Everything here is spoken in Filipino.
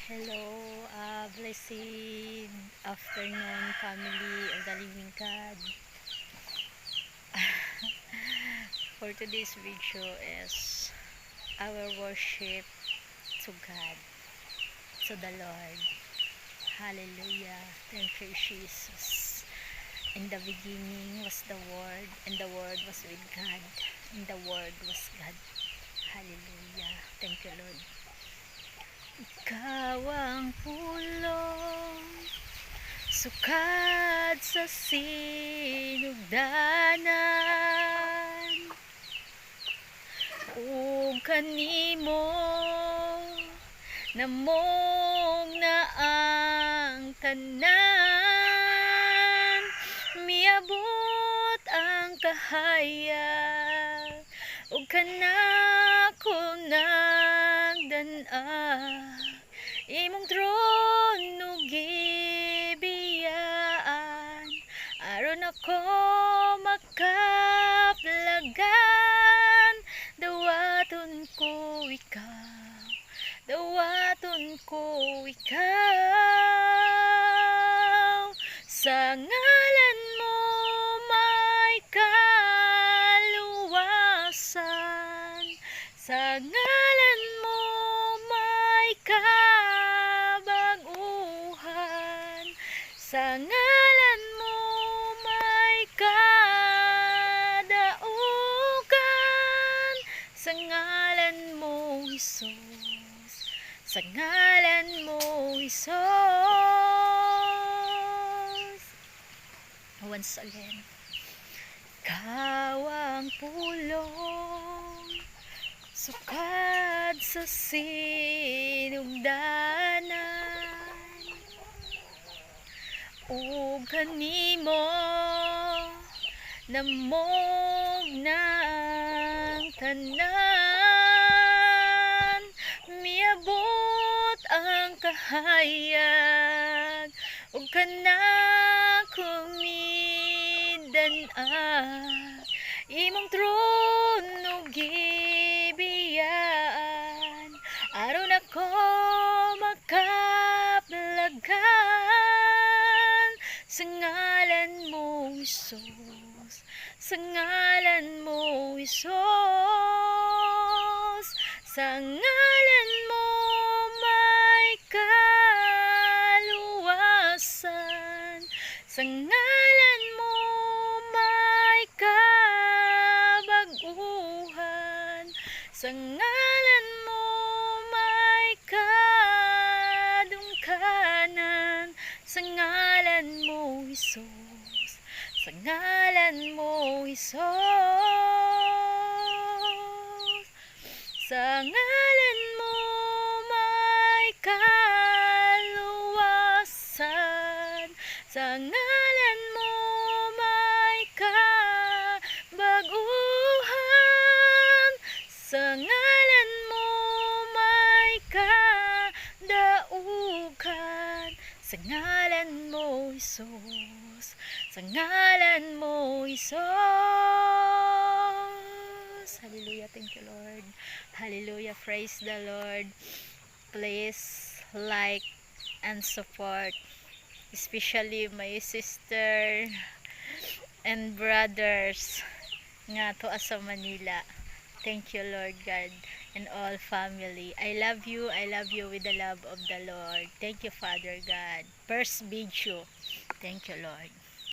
Hello, blessed afternoon, family of the Living God. For today's video is our worship to God, to the Lord. Hallelujah. Thank you, Jesus. In the beginning was the Word, and the Word was with God, and the Word was God. Hallelujah. Thank you, Lord. Ikaw ang pulong, sukad sa sinugdanan, ug kanimo namong na ang tanan, miabot ang kahayag, ug kanako nagdan-a, imong trono gibiyaan, aron ako makaplagan, dawaton ko ikaw, dawaton ko ikaw, sa ngalan mo may kaluwasan, sa ngalan mo may kabaguhan, sa ngalan mo may kadaugan, sa ngalan mo Jesus, sa ngalan mo Jesus. Once again, ikaw ang pulong, sukad sa sinugdanan, ug kanimo namog ng tanan, miabot ang kahayag, ug kanako midan-a, imong trono gibiyaan, aron ako makaplagan, sa ngalan mo Jesus, sa ngalan mo Jesus, sa ngalan mo may kaluwasan, sa ngalan mo may kabaguhan, sa ngalan mo may kadungkanan, sa ngalan mo Jesus, sa ngalan mo Jesus, sa ngalan mo may kaluwasan, sa ngalan mo may kabaguhan, sa ngalan mo may kadaugan, sa ngalan mo Jesus, sa ngalan mo Jesus. Hallelujah. Thank you, Lord. Hallelujah. Praise the Lord. Please like and support, especially my sister and brothers nga to sa Manila. Thank you, Lord God, and all family. I love you with the love of the Lord. Thank you, Father God. First video. Thank you, Lord.